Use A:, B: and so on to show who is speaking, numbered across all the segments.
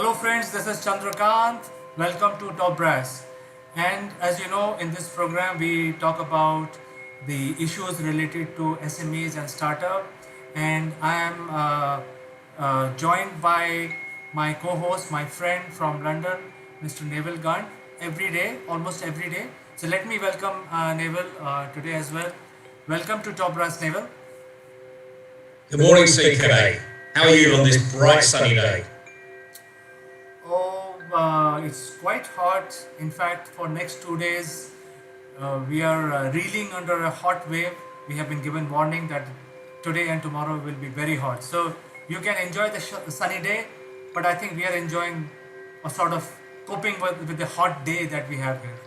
A: Hello friends, this is Chandrakant. Welcome to Top Brass. And as you know, in this program we talk about the issues related to SMEs and startup. And I am joined by my co-host, my friend from London, Mr. Neville Gant, every day, almost every day. So let me welcome Neville today as well. Welcome to Top Brass, Neville.
B: Good morning, CK. How are you on this bright sunny day?
A: Oh, it's quite hot. In fact, for next 2 days, we are reeling under a hot wave. We have been given warning that today and tomorrow will be very hot. So you can enjoy the sunny day, but I think we are enjoying a sort of coping with the hot day that we have here.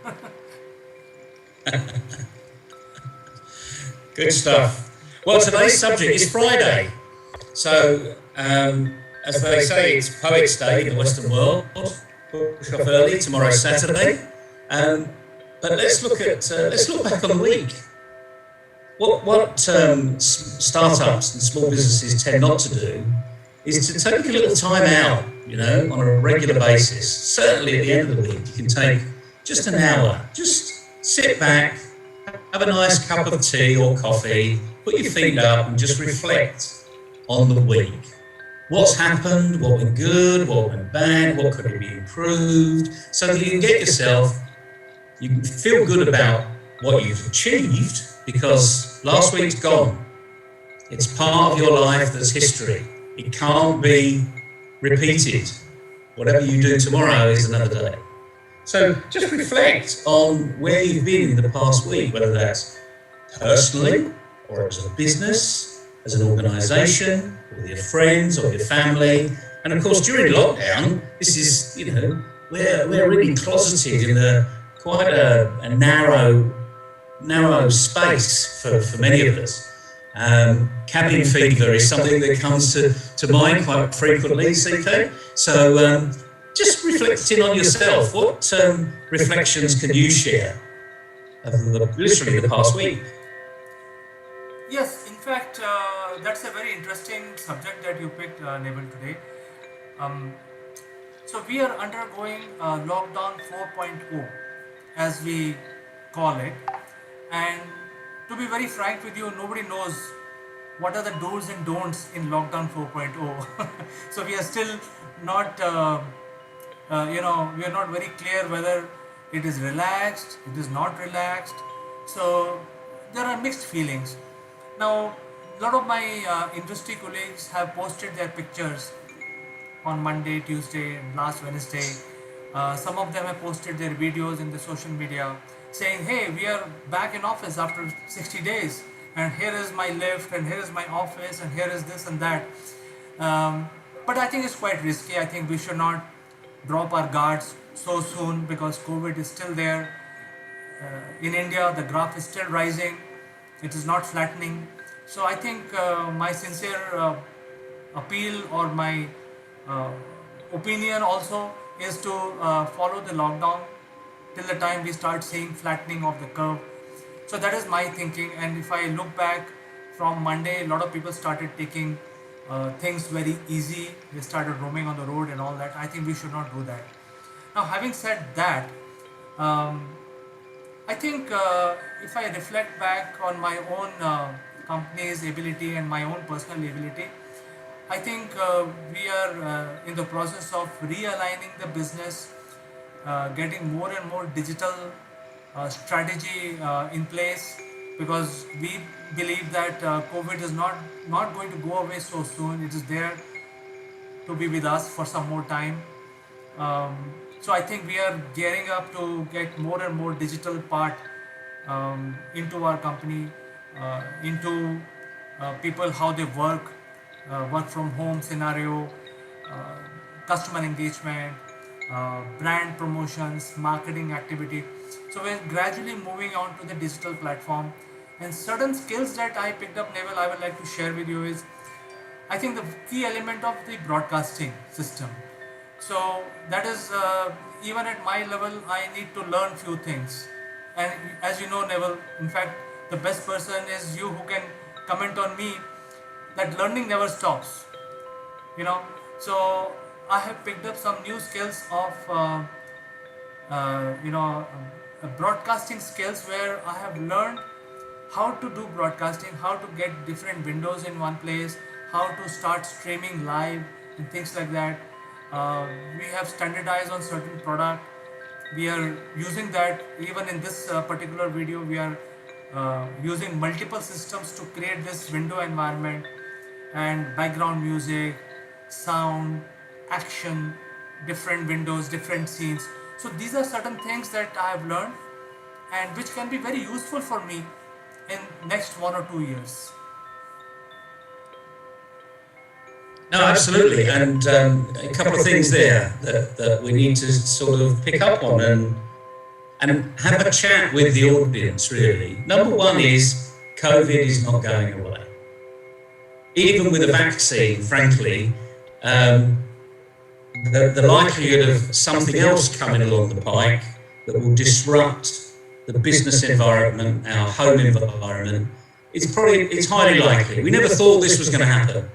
B: Good stuff. Well, today's subject is Friday. So, as they say, it's Poets' Day in the Western world. Push off early. Tomorrow's Saturday. But let's look back on the week. What startups and small businesses tend not to do is to take a little time out, on a regular basis. Certainly at the end of the week, you can take just an hour. Just sit back, have a nice cup of tea or coffee, put your feet up and just reflect on the week. What's happened, what went good, what went bad, what could be improved, so that you can you can feel good about what you've achieved, because last week's gone. It's part of your life that's history. It can't be repeated. Whatever you do tomorrow is another day. So just reflect on where you've been in the past week, whether that's personally or as a business, as an organisation, with your friends or your family. And of course, during lockdown, this is, we're really closeted in quite a narrow space for many of us. Cabin fever is something that comes to mind quite frequently, CK. So just reflecting on yourself. What reflections can you share of literally the past week?
A: Yes, in fact, that's a very interesting subject that you picked, Neville, today. So we are undergoing lockdown 4.0, as we call it. And to be very frank with you, nobody knows what are the do's and don'ts in lockdown 4.0. So we are still not, we are not very clear whether it is relaxed, it is not relaxed. So there are mixed feelings. Now, a lot of my industry colleagues have posted their pictures on Monday, Tuesday, and last Wednesday. Some of them have posted their videos in the social media saying, hey, we are back in office after 60 days, and here is my lift, and here is my office, and here is this and that. But I think it's quite risky. I think we should not drop our guards so soon, because COVID is still there. In India, the graph is still rising. It is not flattening. So I think my sincere appeal, or my opinion also, is to follow the lockdown till the time we start seeing flattening of the curve. So that is my thinking. And if I look back from Monday, a lot of people started taking things very easy. They started roaming on the road and all that. I think we should not do that. Now, having said that, I think if I reflect back on my own company's ability and my own personal ability, I think we are in the process of realigning the business, getting more and more digital strategy in place, because we believe that COVID is not going to go away so soon. It is there to be with us for some more time. So I think we are gearing up to get more and more digital part into our company, into people, how they work from home scenario, customer engagement, brand promotions, marketing activity. So we're gradually moving on to the digital platform. And certain skills that I picked up, Neville, I would like to share with you is, I think the key element of the broadcasting system. So that is, even at my level, I need to learn few things. And as you know, Neville, in fact, the best person is you, who can comment on me that learning never stops. So I have picked up some new skills of you know broadcasting skills, where I have learned how to do broadcasting, how to get different windows in one place, how to start streaming live and things like that. We have standardized on certain product. We are using that even in this particular video. We are using multiple systems to create this window environment and background music, sound, action, different windows, different scenes. So these are certain things that I have learned and which can be very useful for me in next 1 or 2 years.
B: No, absolutely. And a couple of things there that we need to sort of pick up on and have a chat with the audience, really. Number one is COVID is not going away. Even with a vaccine, frankly, the likelihood of something else coming along the pike that will disrupt the business environment, our home environment, it's highly likely. We never thought this was going to happen.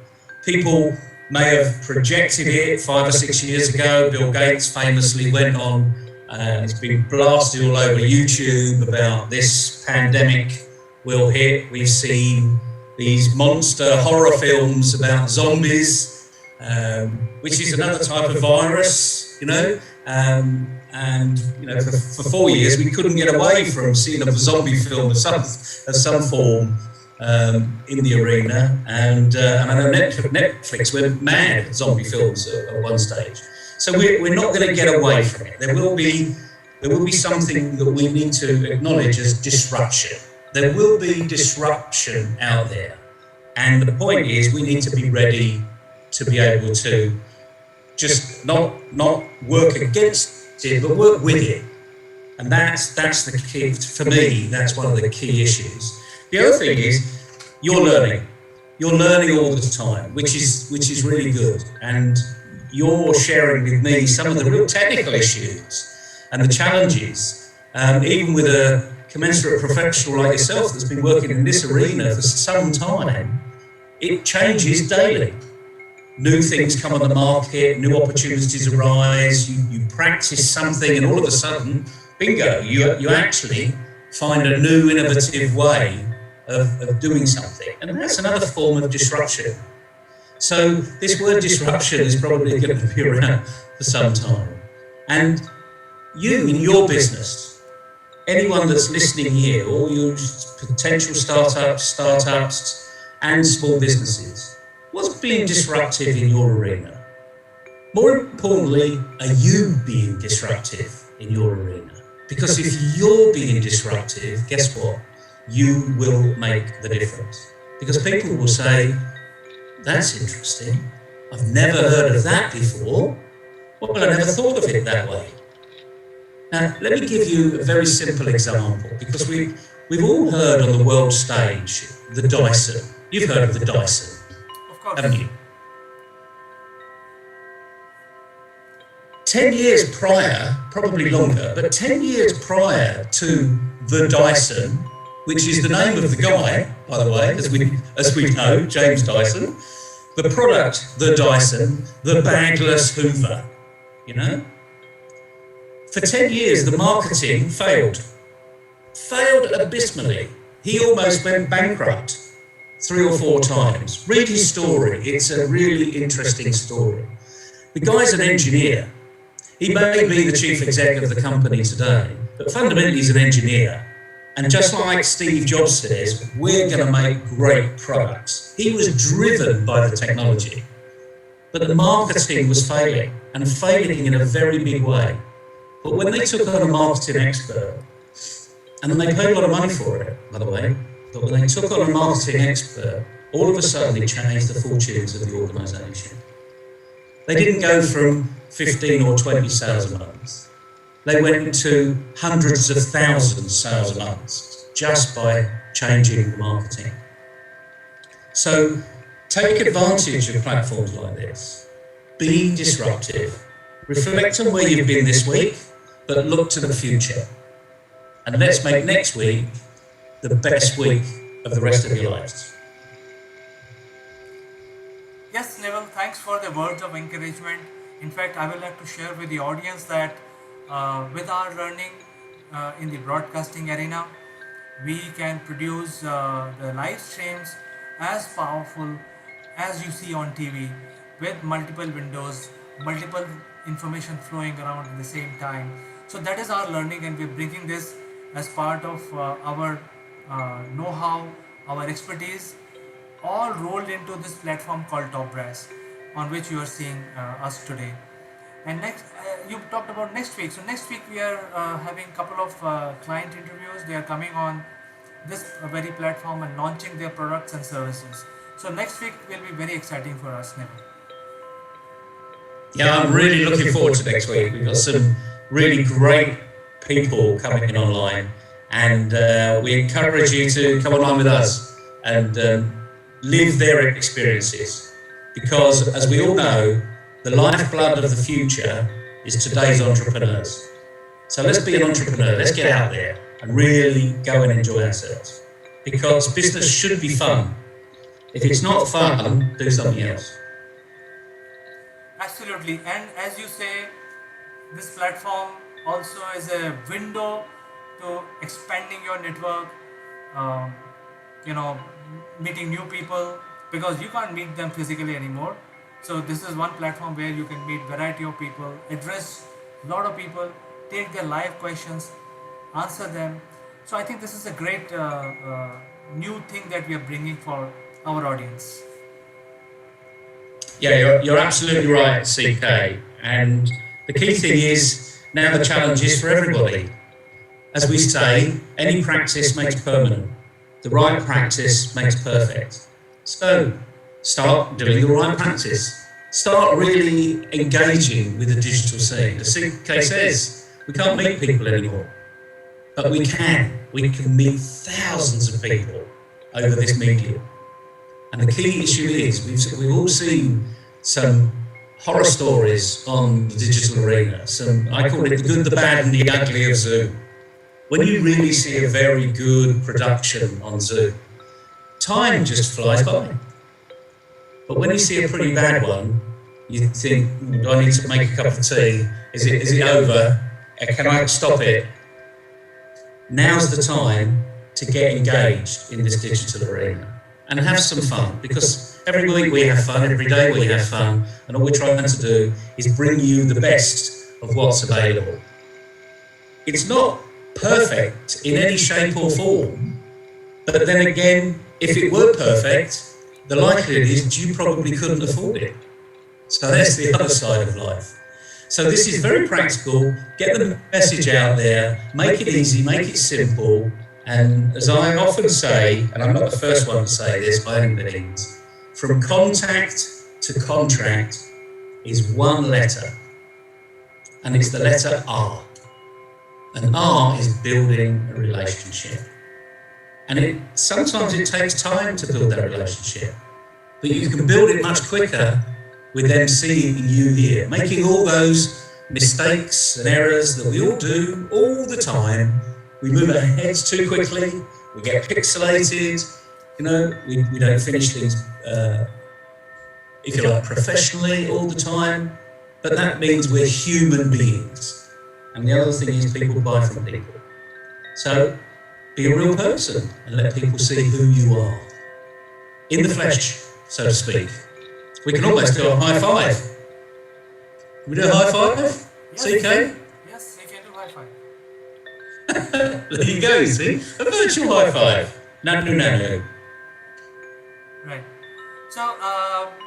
B: People may have projected it 5 or 6 years ago. Bill Gates famously went on, it's been blasted all over YouTube about this pandemic will hit. We've seen these monster horror films about zombies, which is another type of virus, you know. And you know, for 4 years we couldn't get away from seeing a zombie film of some form in the arena. And I know Netflix went mad at zombie films at one stage. So we're not going to get away from it. There will be something that we need to acknowledge as disruption. There will be disruption out there, and the point is we need to be ready to be able to just not work against it, but work with it. And that's the key for me. That's one of the key issues. The other thing is you're learning all the time, which is really good. And you're sharing with me some of the real technical issues and the challenges, even with a commensurate professional like yourself that's been working in this arena for some time. It changes daily. New things come on the market, new opportunities arise, you practice something, and all of a sudden, bingo, you actually find a new innovative way of doing something. And that's another form of disruption. So this word disruption is probably going to be around for some time. And you, in your business, anyone that's listening here, all your potential startups and small businesses, what's being disruptive in your arena? More importantly, are you being disruptive in your arena? Because if you're being disruptive, guess what? You will make the difference. Because people will say, that's interesting. I've never heard of that before. Well, I never thought of it that way. Now, let me give you a very simple example, because we've all heard on the world stage, the Dyson. You've heard of the Dyson, haven't you? 10 years prior, probably longer, but 10 years prior to the Dyson, which is the name of the guy, by the way, as we know, James Dyson, the product, the Dyson, the bagless Hoover, you know? For 10 years, the marketing failed abysmally. He almost went bankrupt 3 or 4 times. Read his story. It's a really interesting story. The guy's an engineer. He may be the chief exec of the company today, but fundamentally he's an engineer. And just like Steve Jobs says, we're going to make great products. He was driven by the technology, but the marketing was failing, and failing in a very big way. But when they took on a marketing expert, and they paid a lot of money for it, by the way, but when they took on a marketing expert, all of a sudden it changed the fortunes of the organisation. They didn't go from 15 or 20 sales a month. They went to hundreds of thousands sales a month just by changing the marketing. So take advantage of platforms like this. Be disruptive. Reflect on where you've been this week, but look to the future. And let's make next week the best week of the rest of your lives.
A: Yes, Neville, thanks for the words of encouragement. In fact, I would like to share with the audience that with our learning in the broadcasting arena, we can produce the live streams as powerful as you see on TV, with multiple windows, multiple information flowing around at the same time. So that is our learning, and we're bringing this as part of our know-how, our expertise, all rolled into this platform called Top Brass, on which you are seeing us today. And next, you talked about next week. So next week we are having a couple of client interviews. They are coming on this very platform and launching their products and services. So next week will be very exciting for us, Neville.
B: Yeah, I'm really looking forward to next week. We've got some really great people coming in online, and we encourage you to come online with us and live their experiences, because as we all know, the lifeblood of the future is today's entrepreneurs. So let's be an entrepreneur, let's get out there and really go and enjoy ourselves, because business should be fun. If it's not fun, do something else.
A: Absolutely, and as you say, this platform also is a window to expanding your network, um, meeting new people, because you can't meet them physically anymore. So this is one platform where you can meet variety of people, address a lot of people, take their live questions, answer them. So I think this is a great new thing that we are bringing for our audience.
B: Yeah, you're absolutely right, CK. And the key thing is, now the challenge is for everybody. As we say, any practice makes permanent. The right practice makes perfect. So start doing the right practice. Start really engaging with the digital scene. As CK says, we can't meet people anymore, but we can. We can meet thousands of people over this medium. And the key issue is, we've all seen some horror stories on the digital arena. I call it the good, the bad and the ugly of Zoom. When you really see a very good production on Zoom, time just flies by. But when you see a pretty bad one, you think, do I need to make a cup of tea? Is it over? Can I stop it? Now's the time to get engaged in this digital arena and have some fun, because every week we have fun, every day we have fun, and all we're trying to do is bring you the best of what's available. It's not perfect in any shape or form, but then again, if it were perfect, the likelihood is you probably couldn't afford it. So that's the other side of life. So this is very practical. Get the message out there, make it easy, make it simple. And as I often say, and I'm not the first one to say this by any means, from contact to contract is one letter, and it's the letter R. And R is building a relationship. And sometimes it takes time to build that relationship, but you can build it much quicker with them seeing you here, making all those mistakes and errors that we all do all the time. We move our heads too quickly, we get pixelated, we don't finish things, if you like, professionally all the time, but that means we're human beings. And the other thing is, people buy from people. So be a real person and let people see who you are. In the flesh, so to speak. We can almost do a high five. Can we do a high five?
A: Yes,
B: CK?
A: Yes, you can do high five.
B: There you go, see? A virtual high five. No.
A: Right. So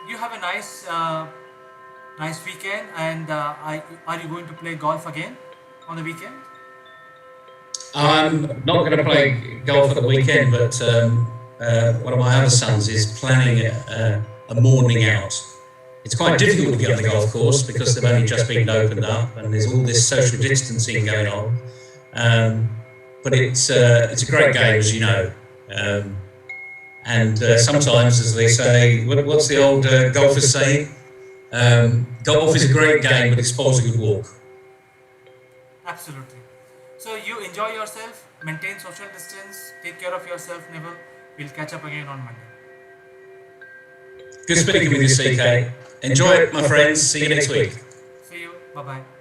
A: you have a nice weekend, and are you going to play golf again on the weekend?
B: I'm not going to play golf at the weekend, but one of my other sons is planning a morning out. It's quite difficult to get on the golf course because they've only just been opened up and there's all this social distancing going on. But it's a great game, as you know. And sometimes, as they say, what's the old golfers saying? Golf is a great game, but it spoils a good walk.
A: Absolutely. So you enjoy yourself, maintain social distance, take care of yourself, Neville. We'll catch up again on Monday.
B: Good speaking with you, CK. Enjoy it, my friends. See you next week.
A: Bye bye.